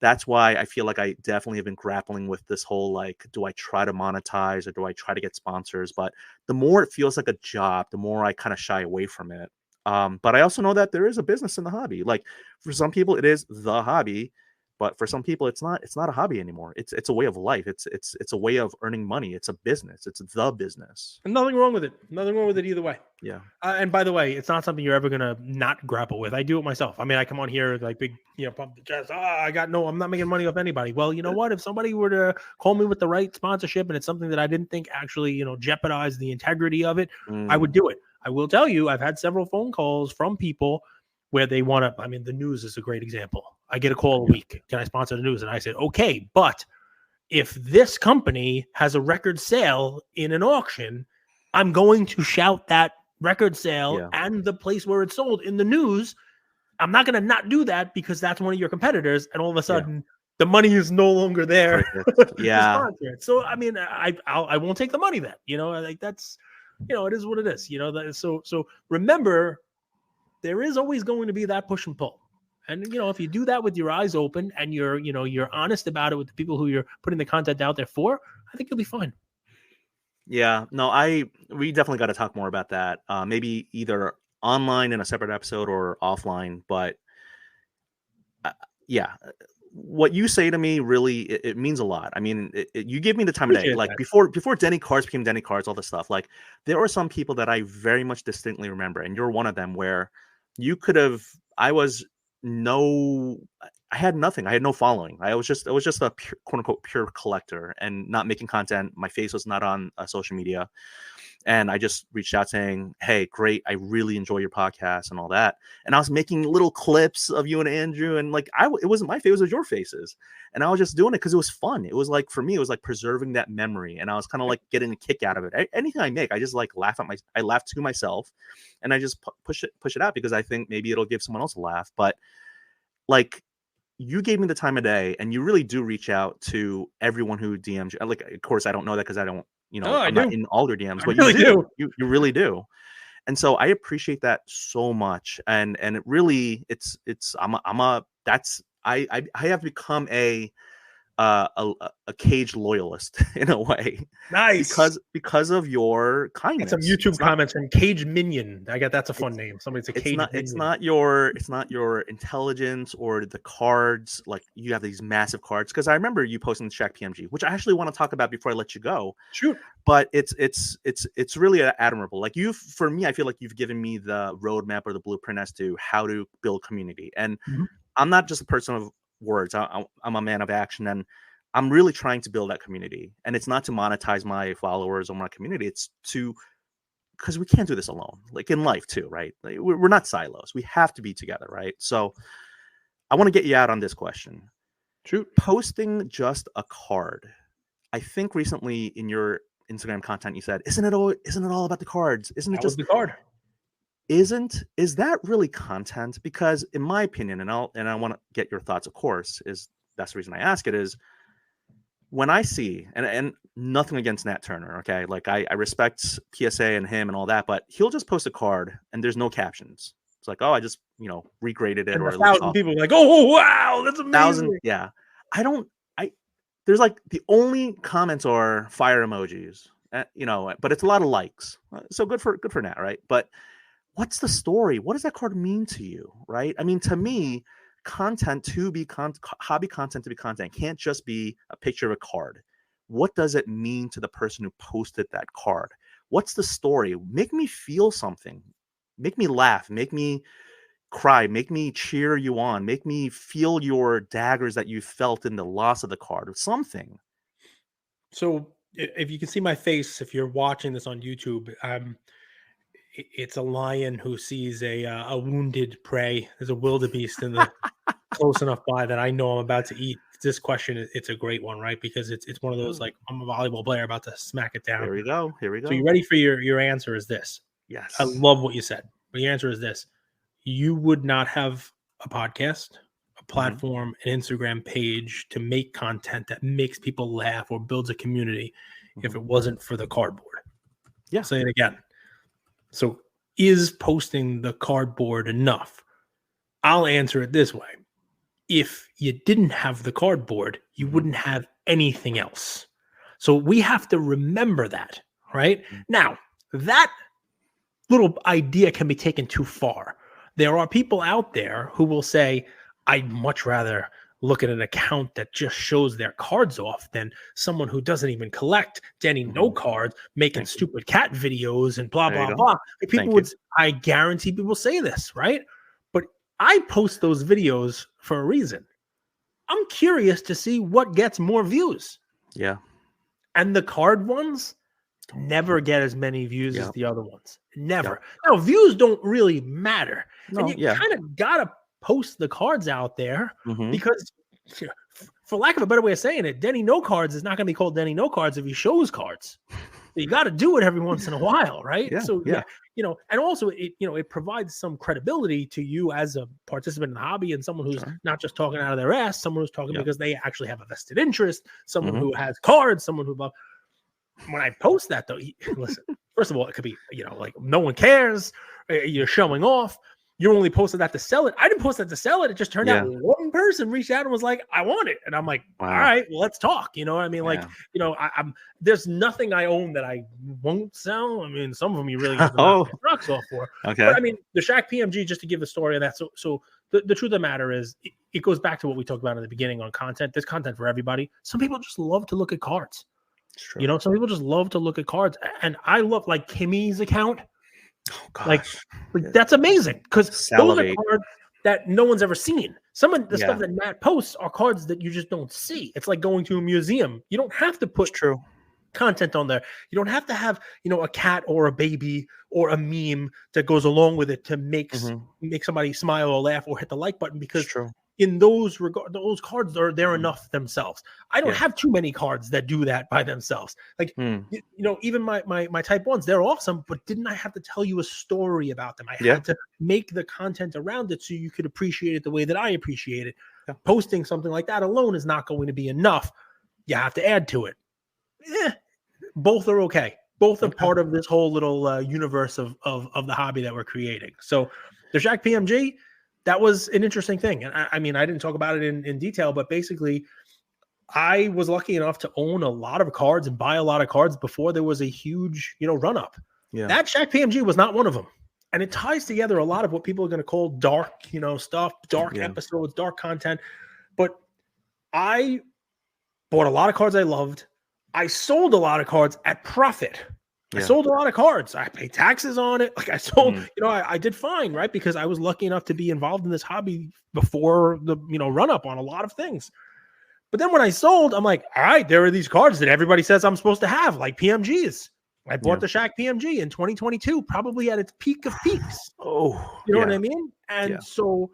that's why I feel like I definitely have been grappling with this whole like, do I try to monetize or do I try to get sponsors? But the more it feels like a job, the more I kind of shy away from it. But I also know that there is a business in the hobby. Like for some people, it is the hobby, but for some people, it's not. It's not a hobby anymore. It's a way of life. It's a way of earning money. It's a business. It's the business. And nothing wrong with it. Nothing wrong with it either way. Yeah. And by the way, it's not something you're ever gonna not grapple with. I do it myself. I mean, I come on here like big, pump the chest. I'm not making money off anybody. Well, you know what? If somebody were to call me with the right sponsorship and it's something that I didn't think actually, jeopardized the integrity of it, I would Mm, do it. I will tell you, I've had several phone calls from people where they want to. I mean, the news is a great example. I get a call a week. Can I sponsor the news? And I said, okay, but if this company has a record sale in an auction, I'm going to shout that record sale yeah. and the place where it's sold in the news. I'm not going to not do that because that's one of your competitors. And all of a Yeah. sudden, the money is no longer there Crickets. to Yeah. sponsor it. So, I mean, I won't take the money then. Like that's, it is what it is. So remember, there is always going to be that push and pull. And if you do that with your eyes open and you're honest about it with the people who you're putting the content out there for, I think you'll be fine. Yeah, no, we definitely got to talk more about that. Maybe either online in a separate episode or offline. But uh, yeah, what you say to me really it means a lot. I mean, you give me the time of day. Appreciate Like that. before Denny Cards became Denny Cards, all this stuff. Like there are some people that I very much distinctly remember, and you're one of them. Where you could have, I was no, I had nothing. I had no following. I was just a pure, quote unquote pure collector and not making content. My face was not on social media. And I just reached out saying, "Hey, great! I really enjoy your podcast and all that." And I was making little clips of you and Andrew, and like it wasn't my face; it was your faces. And I was just doing it because it was fun. It was like for me, it was like preserving that memory, and I was kind of like getting a kick out of it. Anything I make, I just like I laugh to myself, and I just push it out because I think maybe it'll give someone else a laugh. But like you gave me the time of day and you really do reach out to everyone who DMs you. Like, of course, I don't know that because I don't, No, I I'm not do. in all their DMs, I but you really do. do. You really do. And so I appreciate that so much. And it really, that's, I have become a cage loyalist in a way Nice. because of your Got some kindness. YouTube comments from Cage Minion. That's a fun name. Somebody's a Cage Minion. It's not your intelligence or the cards. Like you have these massive cards because I remember you posting the Shaq PMG, which I actually want to talk about before I let you go. Shoot. But it's really admirable. Like for me, I feel like you've given me the roadmap or the blueprint as to how to build community. And Mhm. I'm not just a person of words. I'm a man of action, and I'm really trying to build that community. And it's not to monetize my followers or my community. It's to because we can't do this alone. Like in life too, right? Like, we're not silos. We have to be together, right? So I want to get you out on this question. Shoot. Posting just a card. I think recently in your Instagram content you said, isn't it all about the cards? Isn't it That was just the card. is that really content? Because in my opinion, and I want to get your thoughts, of course, is that's the reason I ask it is when I see and nothing against Nat Turner, okay, like I respect PSA and him and all that, but he'll just post a card and there's no captions. It's like, oh, I just regraded it And or a it looks thousand off. people are like, oh wow, that's Thousand, amazing. yeah. I don't. I There's like the only comments are fire emojis, but it's a lot of likes. So good for Nat, right? But what's the story? What does that card mean to you, right? I mean, to me, hobby content to be content can't just be a picture of a card. What does it mean to the person who posted that card? What's the story? Make me feel something. Make me laugh. Make me cry. Make me cheer you on. Make me feel your daggers that you felt in the loss of the card or something. So if you can see my face, if you're watching this on YouTube, it's a lion who sees a wounded prey. There's a wildebeest in the close enough by that I know I'm about to eat. This question, it's a great one, right? Because it's one of those, Oh, like, I'm a volleyball player about to smack it down. here we go. Here we So you go. ready for your answer? Is this? I Yes. love what you said, but your answer is this: you would not have a podcast, a Hmm. platform, an Instagram page to make content that makes people laugh or builds a community if Hmm. it wasn't for the cardboard. I'll Yeah. say it again. So is posting the cardboard enough? I'll answer it this way: if you didn't have the cardboard, you Hmm. wouldn't have anything else. So we have to remember that, right? Now, that little idea can be taken too far. There are people out there who will say, I'd much rather look at an account that just shows their cards off than someone who doesn't even collect Denny no Hmm. cards making Thank you. stupid cat videos and blah There you blah go. blah. Like, people Thank you. would, I guarantee people say this, right? But I post those videos for a reason. I'm curious to see what gets more views. Yeah. And the card ones never get as many views as Yep. the other ones. Yep. Never. Now, views don't really matter. And No. you Yeah. kind of got to post the cards out there Hmm. because, for lack of a better way of saying it, Denny No Cards is not going to be called Denny No Cards if he shows cards. You got to do it every once in a while, right? Yeah. So yeah, Yeah. and also it provides some credibility to you as a participant in the hobby and someone who's Sure. not just talking out of their ass, someone who's talking Yeah. because they actually have a vested interest, someone Hmm. who has cards, someone who when I post that though, listen, first of all, it could be, like, no one cares. You're showing off. You only posted that to sell it. I didn't post that to sell it. It just turned out Yeah. one person reached out and was like, I want it. And I'm like, all Wow. right, well, let's talk. You know what I mean? Like, Yeah. I'm there's nothing I own that I won't sell. I mean, some of them you really got to knock Oh. your rocks off for. Okay. But I mean, the Shaq PMG, just to give the story of that. So the truth of the matter is, it goes back to what we talked about in the beginning on content. There's content for everybody. Some people just love to look at cards. It's true. Some people just love to look at cards, and I love, like, Kimmy's account. Oh Like, gosh. Yeah. that's amazing because those are Salivate. cards that no one's ever seen. Some of the stuff Yeah. that Matt posts are cards that you just don't see. It's like going to a museum. You don't have to It's put true. content on there. You don't have to have, a cat or a baby or a meme that goes along with it to make somebody smile or laugh or hit the like button, It's because true. in those cards are there enough themselves. I don't Yeah. have too many cards that do that by themselves. Like, Mm. even my type ones, they're awesome, but didn't I have to tell you a story about them? I Yeah. had to make the content around it so you could appreciate it the way that I appreciate it. Yeah. Posting something like that alone is not going to be enough. You have to add to it. Both are okay. Both are Okay. part of this whole little universe of the hobby that we're creating. So the Shaq PMG, that was an interesting thing. And I mean, I didn't talk about it in detail, but basically I was lucky enough to own a lot of cards and buy a lot of cards before there was a huge, run up. Yeah. That Shaq PMG was not one of them. And it ties together a lot of what people are going to call dark, stuff, dark Yeah. episodes, dark content. But I bought a lot of cards I loved. I sold a lot of cards at profit. I Yeah. sold a lot of cards. I paid taxes on it. Like, I sold, Mm. I did fine, right? Because I was lucky enough to be involved in this hobby before the, run up on a lot of things. But then when I sold, I'm like, all right, there are these cards that everybody says I'm supposed to have, like PMGs. I bought Yeah. the Shaq PMG in 2022, probably at its peak of peaks. Oh. You know Yeah. what I mean? And Yeah. so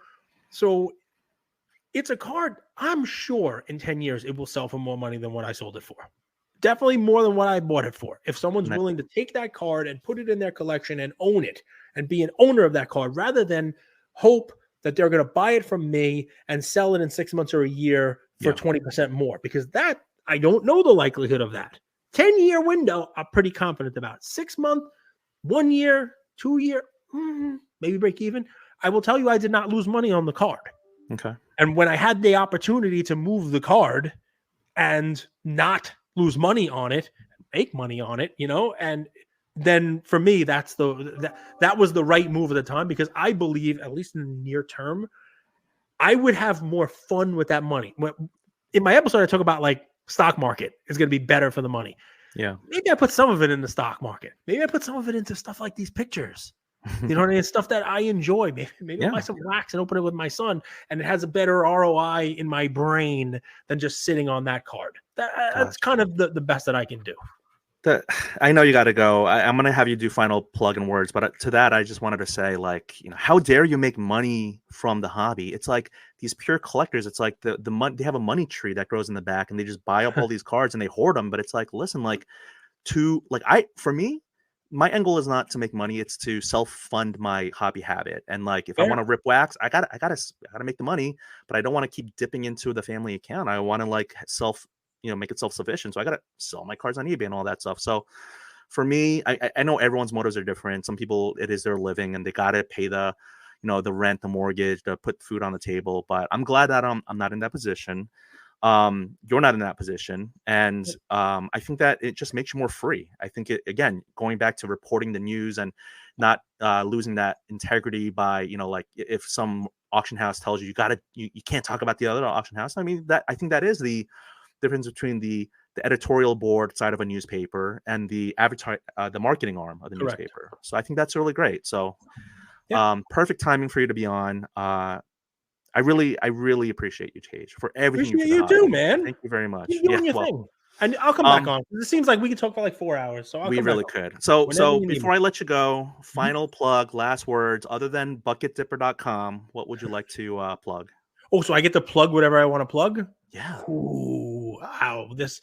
it's a card, I'm sure in 10 years it will sell for more money than what I sold it for. Definitely more than what I bought it for. If someone's Nice. willing to take that card and put it in their collection and own it and be an owner of that card, rather than hope that they're going to buy it from me and sell it in 6 months or a year for Yeah. 20% more, because that, I don't know the likelihood of that. 10-year window, I'm pretty confident about. 6 month, 1 year, 2 year, maybe break even. I will tell you, I did not lose money on the card. Okay. And when I had the opportunity to move the card and not lose money on it, make money on it, and then for me, that was the right move at the time, because I believe, at least in the near term, I would have more fun with that money. In my episode, I talk about like stock market is going to be better for the money. Yeah. Maybe I put some of it in the stock market. Maybe I put some of it into stuff like these pictures. You know what I mean? Stuff that I enjoy. Maybe I'll Yeah. buy some wax and open it with my son, and it has a better ROI in my brain than just sitting on that card. That's kind of the best that I can do. I know you got to go. I'm going to have you do final plug-in words, but to that, I just wanted to say, like, how dare you make money from the hobby? It's like these pure collectors. It's like the money, they have a money tree that grows in the back, and they just buy up all these cards and they hoard them. But it's like, listen, for me, my end goal is not to make money. It's to self-fund my hobby habit. And like, if I want to rip wax, I gotta make the money, but I don't want to keep dipping into the family account. I want to like make it self-sufficient. So I gotta sell my cards on eBay and all that stuff. So for me, I know everyone's motives are different. Some people, it is their living and they gotta pay the rent, the mortgage, to put food on the table. But I'm glad that I'm not in that position. You're not in that position, and I think that it just makes you more free. I think again, going back to reporting the news and not losing that integrity by like if some auction house tells you you can't talk about the other auction house. I mean, I think that is the difference between the editorial board side of a newspaper and the marketing arm of the Correct. newspaper. So I think that's really great. So Yeah. perfect timing for you to be on. I really appreciate you, Cage, for everything you do. Appreciate you too, man. Thank you very much. Keep Yeah, doing your well, thing. And I'll come back on. It seems like we could talk for like 4 hours. So I'll we come back really on could. So whenever you need before me. I let you go, final plug, last words, other than bucketdipper.com, what would you like to plug? Oh, so I get to plug whatever I want to plug? Yeah. Ooh, wow. It's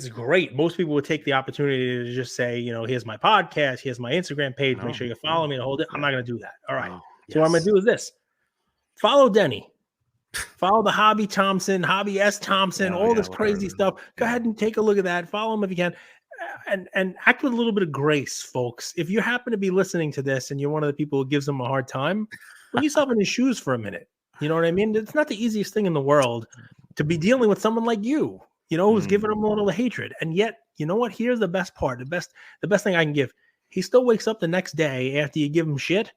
great. Most people would take the opportunity to just say, here's my podcast, here's my Instagram page. Make sure you follow me to hold it. I'm not going to do that. All right. So what I'm going to do is this. Follow Denny. Follow the Hobby Thompson, Hobby S Thompson, all this crazy stuff. Go ahead and take a look at that. Follow him if you can. And act with a little bit of grace, folks. If you happen to be listening to this and you're one of the people who gives him a hard time, put yourself in his shoes for a minute. You know what I mean? It's not the easiest thing in the world to be dealing with someone like you, who's giving him a little hatred. And yet, you know what? Here's the best part. The best thing I can give. He still wakes up the next day after you give him shit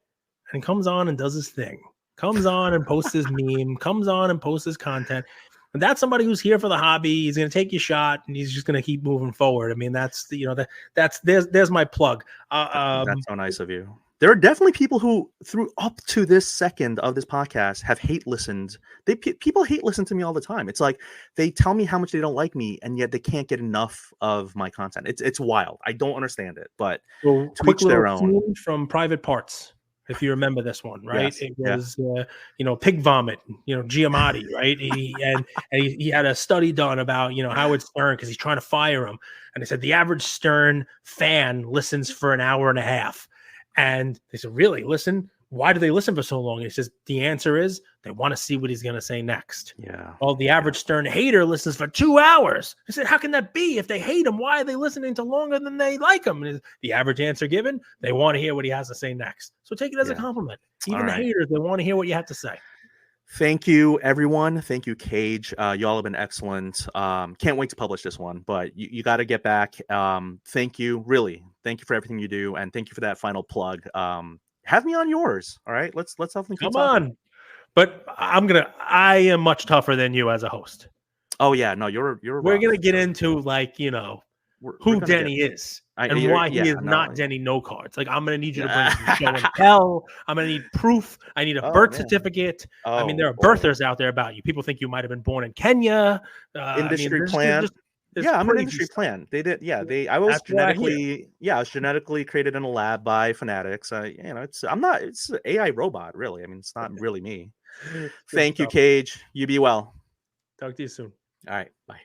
and comes on and does his thing. Comes on and posts his meme, comes on and posts his content. And that's somebody who's here for the hobby. He's going to take your shot and he's just going to keep moving forward. I mean, there's my plug. That's so nice of you. There are definitely people who, through up to this second of this podcast, have hate listened. People hate listen to me all the time. It's like they tell me how much they don't like me, and yet they can't get enough of my content. It's wild. I don't understand it, but so to each their own. From Private Parts. If you remember this one, right? Yes, it was, pig vomit, Giamatti, right? He had a study done about, Howard Stern, because he's trying to fire him. And they said the average Stern fan listens for an hour and a half. And they said, really? Listen? Why do they listen for so long? He says, the answer is they want to see what he's going to say next. Yeah. Well, the average Stern hater listens for 2 hours. I said, how can that be? If they hate him, why are they listening to longer than they like him? And the average answer given, they want to hear what he has to say next. So take it as a compliment. Even the haters, they want to hear what you have to say. Thank you, everyone. Thank you, Cage. Y'all have been excellent. Can't wait to publish this one, but you got to get back. Thank you. Really. Thank you for everything you do. And thank you for that final plug. Have me on yours. All right. Let's definitely keep talking. On. But I am much tougher than you as a host. Oh yeah. No, you're we're going to get into who Denny is and why he is not Denny no cards. Like, I'm going to need you to bring some show and tell. I'm going to need proof. I need a birth certificate. I mean, there are birthers out there about you. People think you might have been born in Kenya. Industry plan. I'm an industry plan. They did. Yeah, I was genetically created in a lab by fanatics. It's an AI robot, really. I mean, it's not really me. Thank you, Cage. You be well. Talk to you soon. All right. Bye.